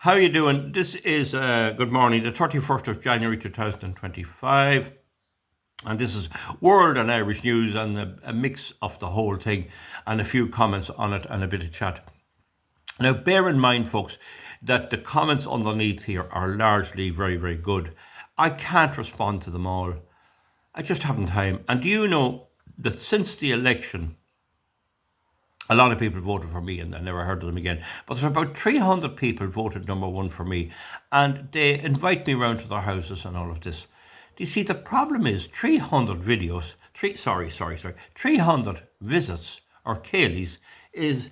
How are you doing? This is good morning, the 31st of January 2025, and this is World and Irish News and a mix of the whole thing and a few comments on it and a bit of chat. Now, bear in mind, folks, that the comments underneath here are largely very, very good. I can't respond to them all. I just haven't time. And do you know that since the election, a lot of people voted for me and I never heard of them again. But there's about 300 people voted number one for me. And they invite me around to their houses and all of this. Do you see, the problem is 300 videos, 300 visits or Kayleys is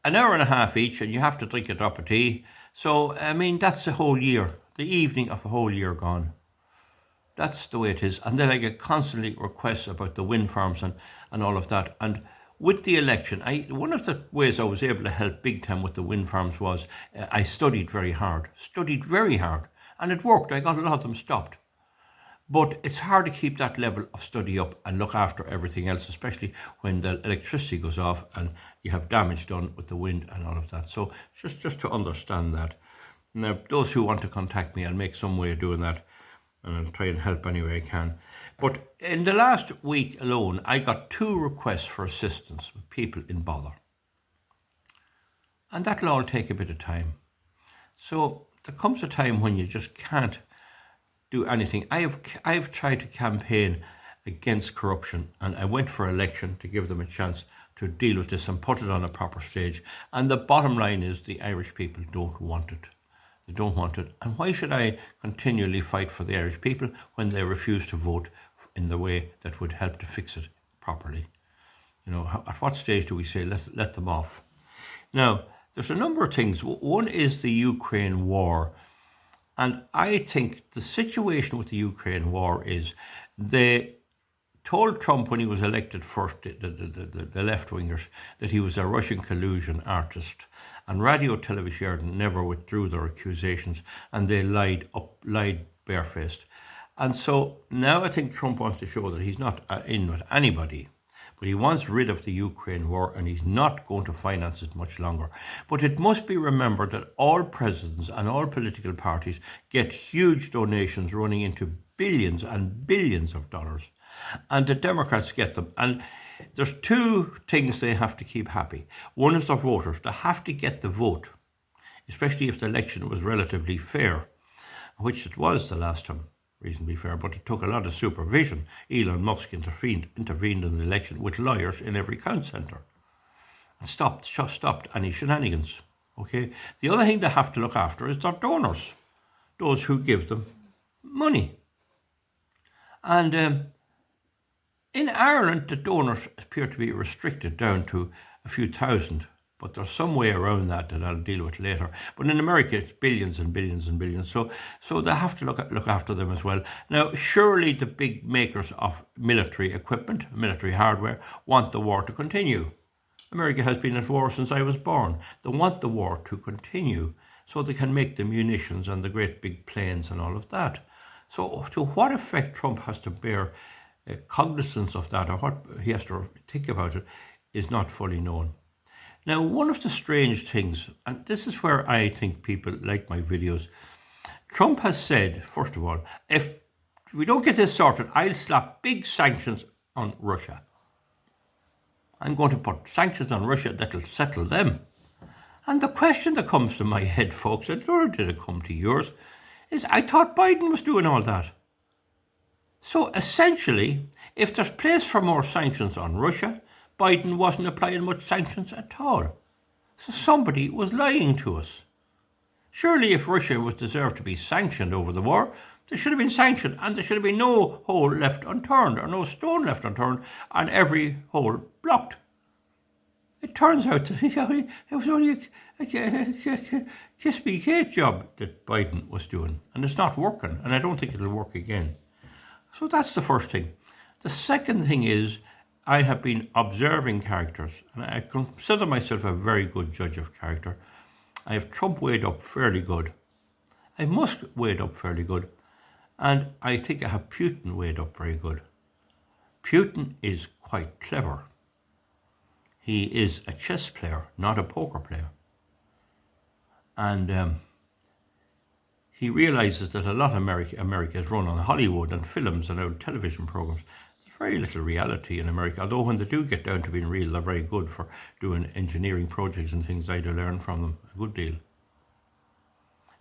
an hour and a half each, and you have to drink a drop of tea. So, I mean, that's a whole year, the evening of a whole year gone. That's the way it is. And then I get constantly requests about the wind farms and all of that. And with the election, one of the ways I was able to help big time with the wind farms was I studied very hard, and it worked. I got a lot of them stopped. But it's hard to keep that level of study up and look after everything else, especially when the electricity goes off and you have damage done with the wind and all of that. So just to understand that. Now, those who want to contact me, I'll make some way of doing that, and I'll try and help any way I can. But in the last week alone, I got 2 requests for assistance with people in bother. And that'll all take a bit of time. So there comes a time when you just can't do anything. I've tried to campaign against corruption, and I went for election to give them a chance to deal with this and put it on a proper stage. And the bottom line is the Irish people don't want it. They don't want it. And why should I continually fight for the Irish people when they refuse to vote in the way that would help to fix it properly? You know, at what stage do we say let them off? Now, there's a number of things. One is the Ukraine war. And I think the situation with the Ukraine war is they told Trump when he was elected first, the left-wingers, that he was a Russian collusion artist. And Radio Television never withdrew their accusations, and they lied barefaced. And so now I think Trump wants to show that he's not in with anybody, but he wants rid of the Ukraine war, and he's not going to finance it much longer. But it must be remembered that all presidents and all political parties get huge donations running into billions and billions of dollars, and the Democrats get them. And there's 2 things they have to keep happy. One is their voters. They have to get the vote, especially if the election was relatively fair, which it was the last time, reasonably fair, but it took a lot of supervision. Elon Musk intervened in the election with lawyers in every count centre and stopped any shenanigans. Okay. The other thing they have to look after is their donors, those who give them money. And in Ireland, the donors appear to be restricted down to a few thousand, but there's some way around that I'll deal with later. But in America, it's billions and billions and billions. So they have to look after them as well. Now, surely the big makers of military equipment, military hardware, want the war to continue. America has been at war since I was born. They want the war to continue so they can make the munitions and the great big planes and all of that. So to what effect Trump has to bear cognizance of that, or what he has to think about it, is not fully known. Now, one of the strange things, and this is where I think people like my videos, Trump has said, first of all, if we don't get this sorted, I'll slap big sanctions on Russia. I'm going to put sanctions on Russia that'll settle them. And the question that comes to my head, folks, and nor did it come to yours, is I thought Biden was doing all that. So essentially, if there's place for more sanctions on Russia, Biden wasn't applying much sanctions at all. So somebody was lying to us. Surely if Russia was deserved to be sanctioned over the war, there should have been sanctioned, and there should have been no hole left unturned, or no stone left unturned, and every hole blocked. It turns out that it was only a kiss me Kate job that Biden was doing, and it's not working, and I don't think it'll work again. So that's the first thing. The second thing is I have been observing characters, and I consider myself a very good judge of character. I have Trump weighed up fairly good. I have Musk weighed up fairly good. And I think I have Putin weighed up very good. Putin is quite clever. He is a chess player, not a poker player. And he realizes that a lot of America is run on Hollywood and films and old television programs. There's very little reality in America, although when they do get down to being real, they're very good for doing engineering projects and things. I do learn from them a good deal.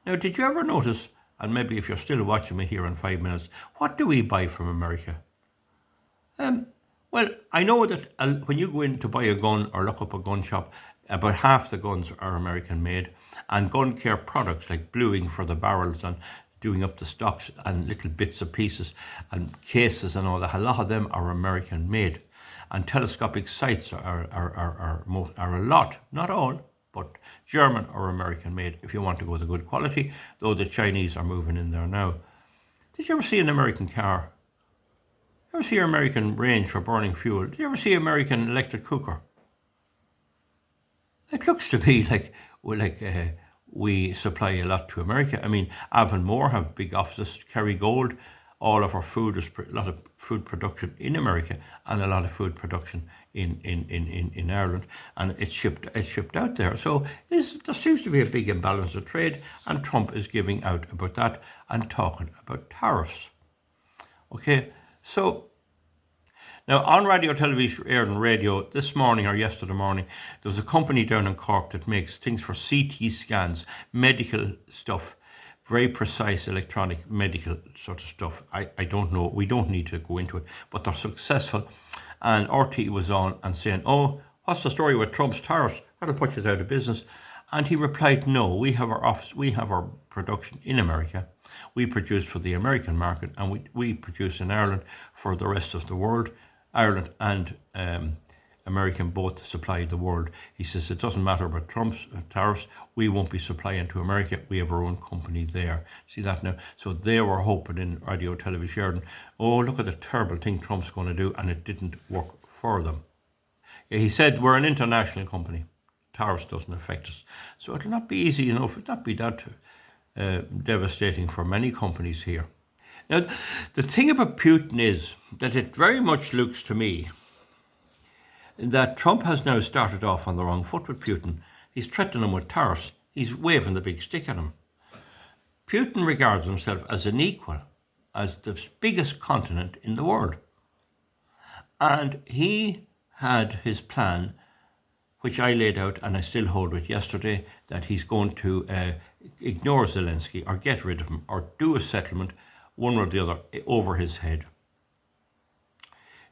Now, did you ever notice, and maybe if you're still watching me here in 5 minutes, what do we buy from America? Well, I know that when you go in to buy a gun or look up a gun shop, about half the guns are American made, and gun care products like bluing for the barrels and doing up the stocks and little bits of pieces and cases and all that, a lot of them are American made. And telescopic sights are a lot, not all, but German or American made if you want to go to good quality, though the Chinese are moving in there now. Did you ever see an American car? Did you ever see an American range for burning fuel? Did you ever see an American electric cooker? It looks to me like we supply a lot to America. I mean, Avonmore have big offices, Kerrygold. All of our food is a lot of food production in America and a lot of food production in Ireland, and it's shipped out there. So there seems to be a big imbalance of trade, and Trump is giving out about that and talking about tariffs. Okay, so now on radio, television, air and radio this morning or yesterday morning, there was a company down in Cork that makes things for CT scans, medical stuff, very precise electronic medical sort of stuff. I don't know, we don't need to go into it, but they're successful. And RT was on and saying, oh, what's the story with Trump's tariffs? That'll put us out of business. And he replied, no, we have our office, we have our production in America. We produce for the American market, and we produce in Ireland for the rest of the world. Ireland and American both supply the world. He says it doesn't matter about Trump's tariffs. We won't be supplying to America. We have our own company there. See that now? So they were hoping in radio, television, oh, look at the terrible thing Trump's going to do, and it didn't work for them. He said we're an international company. Tariffs doesn't affect us. So it'll not be easy enough. It'll not be that devastating for many companies here. Now, the thing about Putin is that it very much looks to me that Trump has now started off on the wrong foot with Putin. He's threatening him with tariffs. He's waving the big stick at him. Putin regards himself as an equal, as the biggest continent in the world. And he had his plan, which I laid out and I still hold with yesterday, that he's going to ignore Zelensky or get rid of him or do a settlement, one or the other, over his head.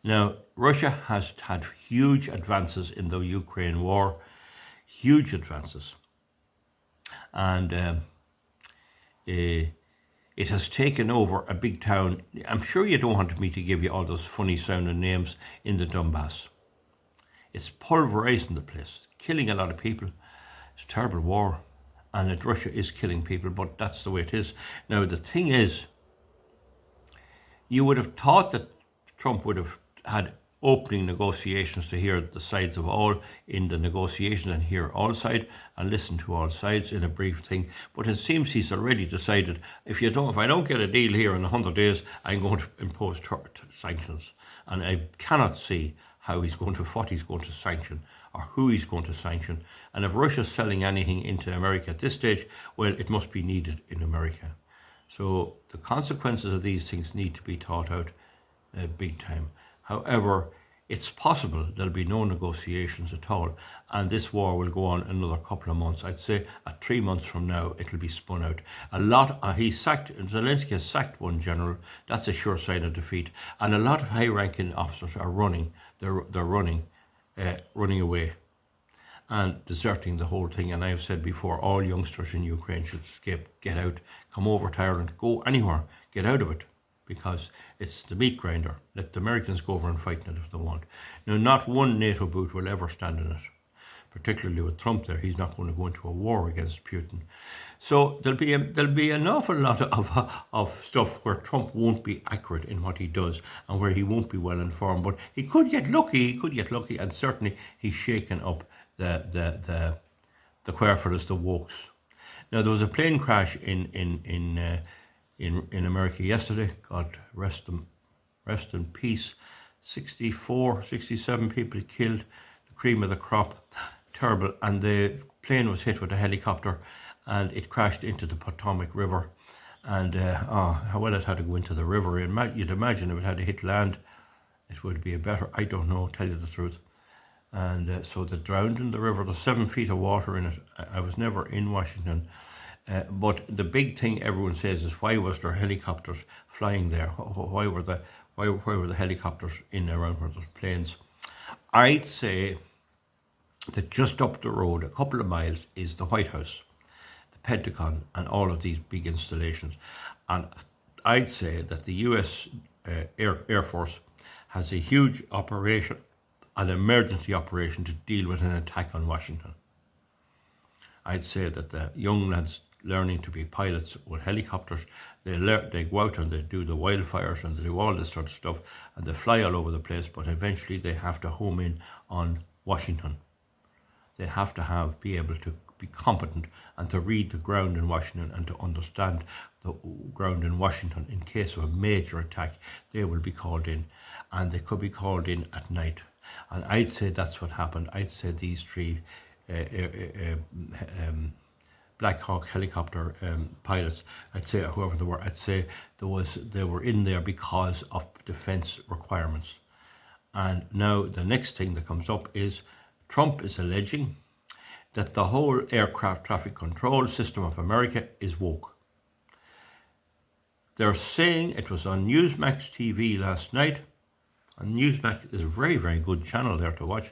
Now, Russia has had huge advances in the Ukraine war, huge advances. And it has taken over a big town. I'm sure you don't want me to give you all those funny sounding names in the Donbass. It's pulverizing the place, killing a lot of people. It's a terrible war. And that Russia is killing people, but that's the way it is. Now, the thing is, you would have thought that Trump would have had opening negotiations to hear the sides of all in the negotiations and hear all sides and listen to all sides in a brief thing. But it seems he's already decided, if I don't get a deal here in 100 days, I'm going to impose sanctions. And I cannot see what he's going to sanction or who he's going to sanction. And if Russia's selling anything into America at this stage, well, it must be needed in America. So the consequences of these things need to be thought out big time. However, it's possible there'll be no negotiations at all, and this war will go on another couple of months. I'd say at 3 months from now, it'll be spun out. Zelensky has sacked one general. That's a sure sign of defeat. And a lot of high-ranking officers are running. They're running away and deserting the whole thing. And I've said before, all youngsters in Ukraine should escape, get out, come over to Ireland, go anywhere, get out of it, because it's the meat grinder. Let the Americans go over and fight in it if they want. Now, not one NATO boot will ever stand in it, particularly with Trump there. He's not going to go into a war against Putin. So there'll be an awful lot of stuff where Trump won't be accurate in what he does and where he won't be well informed. But he could get lucky. And certainly he's shaken up the Querfurthers, the wokes. Now, there was a plane crash in America yesterday. God rest in peace. 67 people killed, the cream of the crop, terrible. And the plane was hit with a helicopter, and it crashed into the Potomac River. And how well it had to go into the river. You'd imagine if it had to hit land, it would be a better, I don't know, tell you the truth. And so they drowned in the river. There's 7 feet of water in it. I was never in Washington. But the big thing everyone says is, why was there helicopters flying there? Why were the helicopters in around where there's planes? I'd say that just up the road, a couple of miles, is the White House, the Pentagon, and all of these big installations. And I'd say that the US Air Force has a huge operation, an emergency operation to deal with an attack on Washington. I'd say that the young lads learning to be pilots with helicopters, they go out and they do the wildfires and they do all this sort of stuff, and they fly all over the place, but eventually they have to home in on Washington. They have to be able to be competent and to read the ground in Washington and to understand the ground in Washington. In case of a major attack, they will be called in, and they could be called in at night. And I'd say that's what happened. I'd say these 3 Black Hawk helicopter pilots, I'd say, whoever they were, I'd say they were in there because of defense requirements. And now the next thing that comes up is Trump is alleging that the whole aircraft traffic control system of America is woke. They're saying, it was on Newsmax TV last night, and Newsmax is a very, very good channel there to watch,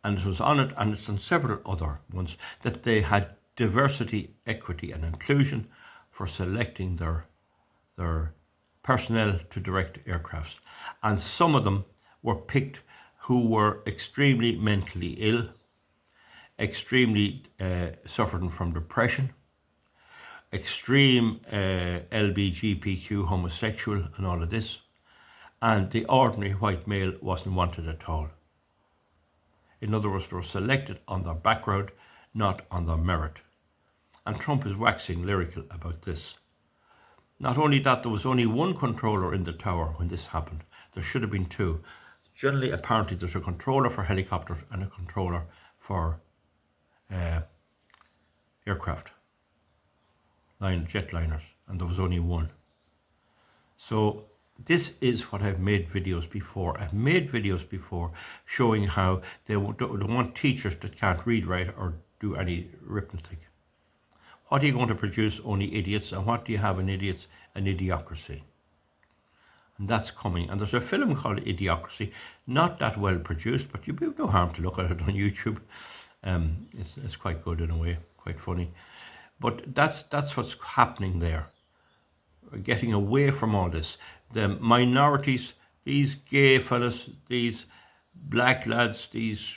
and it was on it, and it's on several other ones, that they had diversity, equity and inclusion for selecting their personnel to direct aircrafts. And some of them were picked who were extremely mentally ill, extremely suffering from depression, extreme LGBTQ homosexual and all of this, and the ordinary white male wasn't wanted at all. In other words, they were selected on their background, not on their merit. And Trump is waxing lyrical about this. Not only that, there was only one controller in the tower when this happened. There should have been 2. Generally, apparently, there's a controller for helicopters and a controller for aircraft, jetliners, and there was only one. So this is what I've made videos before. I've made videos before showing how they want teachers that can't read, write, or do any arithmetic. What are you going to produce? Only idiots. And what do you have in idiots? An idiocracy. And that's coming. And there's a film called Idiocracy, not that well produced, but you'd be no harm to look at it on YouTube. It's quite good in a way, quite funny. But that's what's happening there. We're getting away from all this. The minorities, these gay fellas, these black lads, these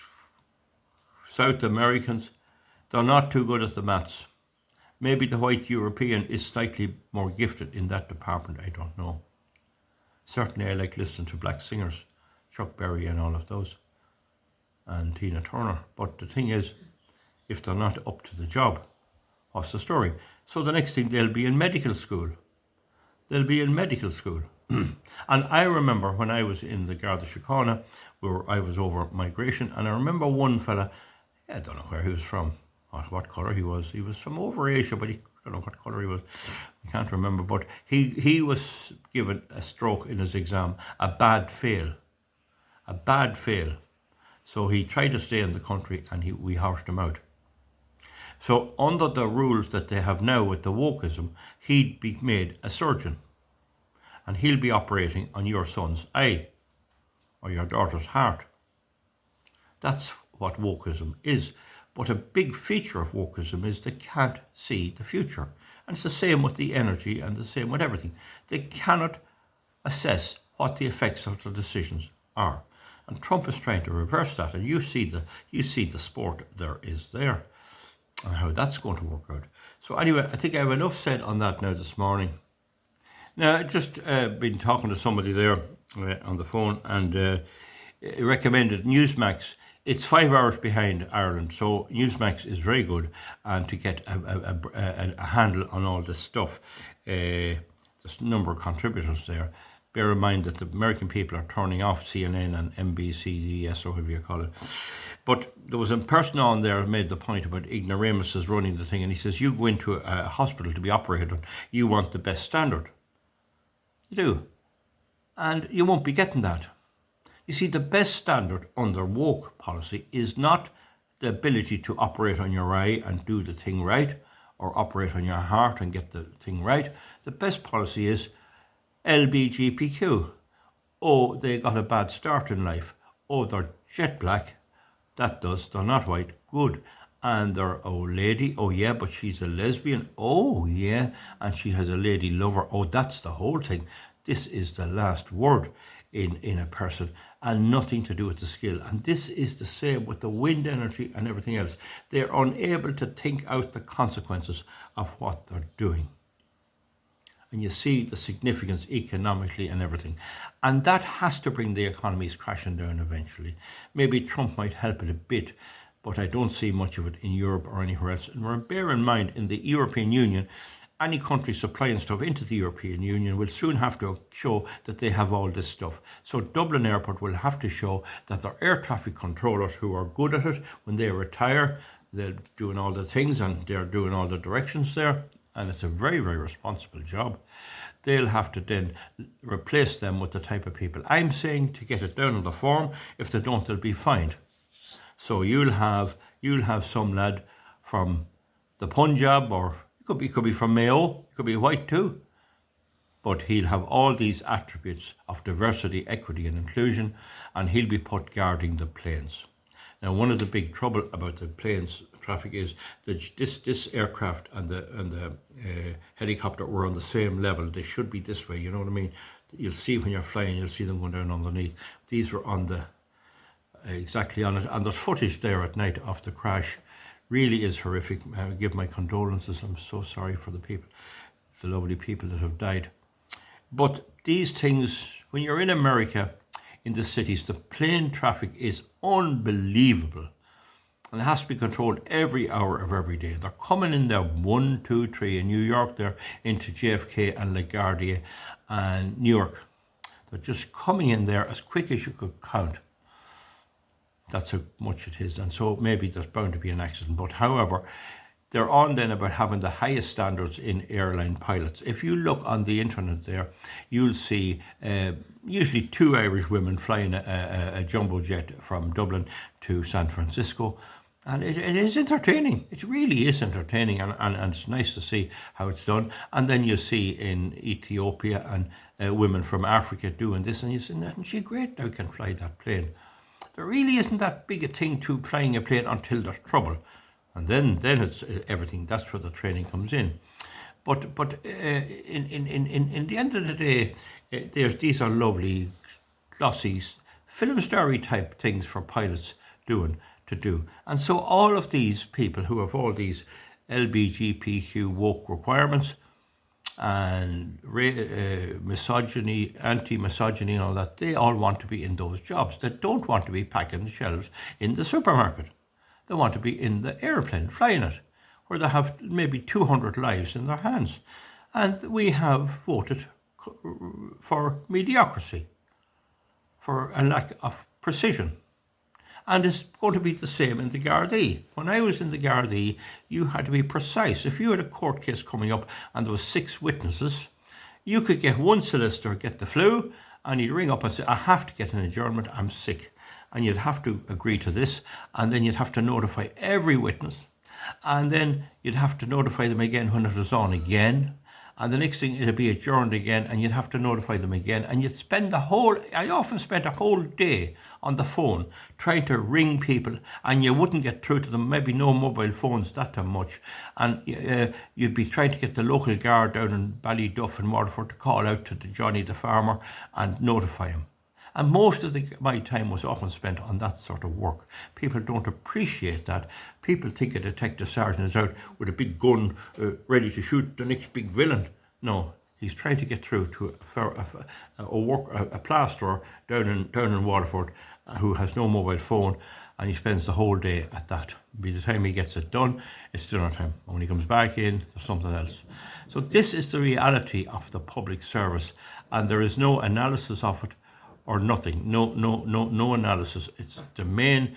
South Americans, they're not too good at the maths. Maybe the white European is slightly more gifted in that department, I don't know. Certainly I like listening to black singers, Chuck Berry and all of those, and Tina Turner. But the thing is, if they're not up to the job, what's the story? So the next thing, they'll be in medical school. They'll be in medical school. And I remember when I was in the Garda Síochána, where I was over migration, and I remember one fella, I don't know where he was from, what colour he was. He was from over Asia, but I don't know what colour he was. I can't remember. But he was given a stroke in his exam, a bad fail. A bad fail. So he tried to stay in the country, and we housed him out. So under the rules that they have now with the wokeism, he'd be made a surgeon. And he'll be operating on your son's eye or your daughter's heart. That's what wokeism is. But a big feature of wokeism is they can't see the future. And it's the same with the energy and the same with everything. They cannot assess what the effects of the decisions are. And Trump is trying to reverse that. And you see the sport there is there and how that's going to work out. So anyway, I think I have enough said on that now this morning. Now, I just been talking to somebody there on the phone, and recommended Newsmax. It's 5 hours behind Ireland, so Newsmax is very good, and to get a handle on all this stuff, there's a number of contributors there. Bear in mind that the American people are turning off CNN and NBCDS or whatever you call it. But there was a person on there who made the point about ignoramuses running the thing, and he says, you go into a hospital to be operated on, you want the best standard. You do. And you won't be getting that. You see, the best standard under woke policy is not the ability to operate on your eye and do the thing right, or operate on your heart and get the thing right. The best policy is LBGPQ. Oh, they got a bad start in life. Oh, they're jet black. That does. They're not white. Good. And they're old lady. Oh, yeah, but she's a lesbian. Oh, yeah. And she has a lady lover. Oh, that's the whole thing. This is the last word in a person, and nothing to do with the skill. And this is the same with the wind energy and everything else. They're unable to think out the consequences of what they're doing. And you see the significance economically and everything. And that has to bring the economies crashing down eventually. Maybe Trump might help it a bit, but I don't see much of it in Europe or anywhere else. And bear in mind, in the European Union, any country supplying stuff into the European Union will soon have to show that they have all this stuff. So Dublin Airport will have to show that their air traffic controllers who are good at it, when they retire, they're doing all the things and they're doing all the directions there. And it's a very, very responsible job. They'll have to then replace them with the type of people I'm saying to get it down on the form. If they don't, they'll be fined. So you'll have some lad from the Punjab, or it could be from Mayo, it could be white too. But he'll have all these attributes of diversity, equity and inclusion, and he'll be put guarding the planes. Now, one of the big trouble about the planes traffic is that this aircraft and the helicopter were on the same level. They should be this way, you know what I mean? You'll see when you're flying, you'll see them going down underneath. These were on the exactly on it, and there's footage there at night of the crash. Really is horrific. I give my condolences. I'm so sorry for the people, the lovely people that have died. But these things, when you're in America, in the cities, the plane traffic is unbelievable. And it has to be controlled every hour of every day. They're coming in there 1, 2, 3 in New York. They're into JFK and LaGuardia and Newark. They're just coming in there as quick as you could count. That's how much it is. And so maybe there's bound to be an accident. But however, they're on then about having the highest standards in airline pilots. If you look on the internet there, you'll see usually 2 Irish women flying a jumbo jet from Dublin to San Francisco. And it is entertaining. It really is entertaining. And it's nice to see how it's done. And then you see in Ethiopia and women from Africa doing this. And you say, isn't she great now can fly that plane? There really isn't that big a thing to flying a plane until there's trouble. And then it's everything. That's where the training comes in. But in the end of the day, these are lovely, glossy, film story type things for pilots to do. And so all of these people who have all these LBGPQ woke requirements and misogyny, anti-misogyny and all that, they all want to be in those jobs. They don't want to be packing the shelves in the supermarket. They want to be in the airplane, flying it, where they have maybe 200 lives in their hands. And we have voted for mediocrity, for a lack of precision. And it's going to be the same in the Gardaí. When I was in the Gardaí, you had to be precise. If you had a court case coming up and there was 6 witnesses, you could get one solicitor get the flu, and he'd ring up and say, I have to get an adjournment, I'm sick. And you'd have to agree to this, and then you'd have to notify every witness, and then you'd have to notify them again when it was on again, and the next thing it'd be adjourned again, and you'd have to notify them again, and you'd spend I often spent a whole day on the phone trying to ring people, and you wouldn't get through to them, maybe no mobile phones that much, and you'd be trying to get the local guard down in Ballyduff and Waterford to call out to the Johnny the farmer and notify him. And most of my time was often spent on that sort of work. People don't appreciate that. People think a detective sergeant is out with a big gun ready to shoot the next big villain. No, he's trying to get through to a plasterer down in Waterford who has no mobile phone, and he spends the whole day at that. By the time he gets it done, it's dinner time. And when he comes back in, there's something else. So this is the reality of the public service, and there is no analysis of it or nothing. No analysis. It's the main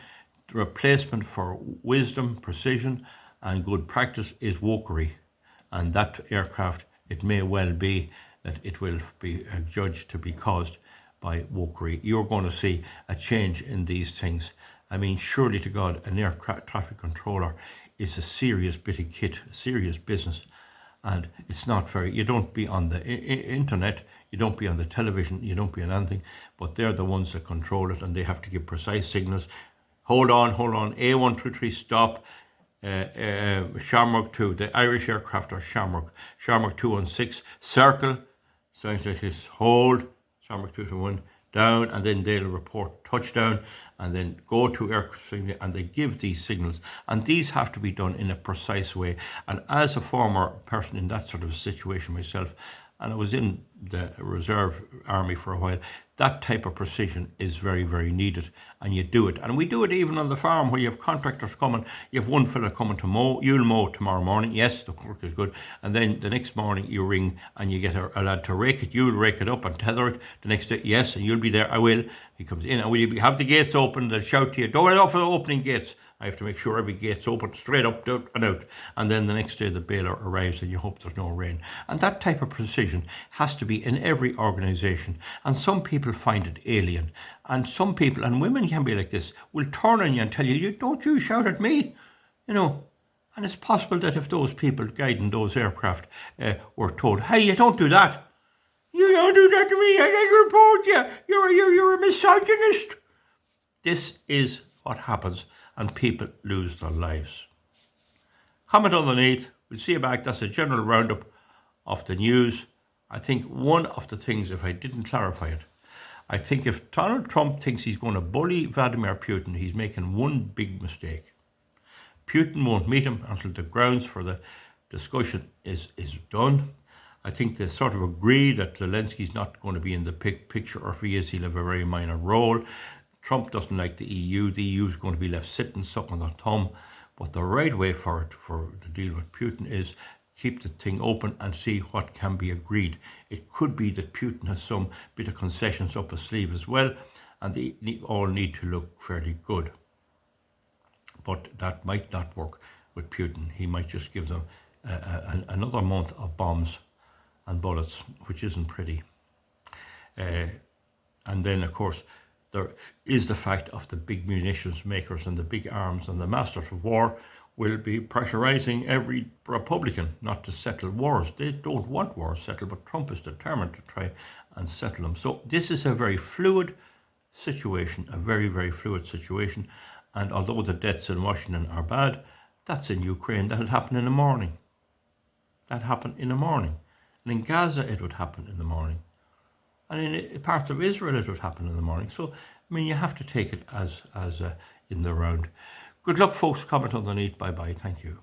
replacement for wisdom, precision, and good practice is wokery. And that aircraft, it may well be that it will be judged to be caused by wokery. You're going to see a change in these things. I mean, surely to God, an air traffic controller is a serious bit of kit, serious business. And it's not very, you don't be on the internet, you don't be on the television, you don't be on anything, but they're the ones that control it, and they have to give precise signals. Hold on, A123, stop. Shamrock 2, the Irish aircraft are Shamrock 216, circle, sounds like this, hold, Shamrock 221, down, and then they'll report touchdown, and then go to aircraft, and they give these signals, and these have to be done in a precise way. And as a former person in that sort of situation myself, and I was in the reserve army for a while, that type of precision is very, very needed, and you do it. And we do it even on the farm where you have contractors coming. You have one fella coming to mow, you'll mow tomorrow morning, yes, the work is good, and then the next morning you ring and you get a lad to rake it, you'll rake it up and tether it the next day, yes, and you'll be there, I will. He comes in, and will you have the gates open? They'll shout to you, don't let off the opening gates. I have to make sure every gate's open straight up and out. And then the next day the baler arrives and you hope there's no rain. And that type of precision has to be in every organisation. And some people find it alien. And some people, and women can be like this, will turn on you and tell you, don't you shout at me. You know. And it's possible that if those people guiding those aircraft were told, hey, you don't do that. You don't do that to me. I report you. You're a misogynist. This is what happens, and people lose their lives. Comment underneath. We'll see you back. That's a general roundup of the news. I think one of the things, if I didn't clarify it, I think if Donald Trump thinks he's going to bully Vladimir Putin, he's making one big mistake. Putin won't meet him until the grounds for the discussion is done. I think they sort of agree that Zelensky's not going to be in the picture, or if he is, he'll have a very minor role. Trump doesn't like the EU. The EU is going to be left sitting, sucking their thumb. But the right way for it, for the deal with Putin, is keep the thing open and see what can be agreed. It could be that Putin has some bit of concessions up his sleeve as well, and they all need to look fairly good. But that might not work with Putin. He might just give them another month of bombs and bullets, which isn't pretty. And then, of course, there is the fact of the big munitions makers and the big arms and the masters of war will be pressurizing every Republican not to settle wars. They don't want wars settled, but Trump is determined to try and settle them. So this is a very fluid situation, a very, very fluid situation. And although the deaths in Washington are bad, that's in Ukraine. That'll happen in the morning. That happened in the morning. And in Gaza, it would happen in the morning. And in parts of Israel, it would happen in the morning. So, I mean, you have to take it as in the round. Good luck, folks. Comment underneath. Bye-bye. Thank you.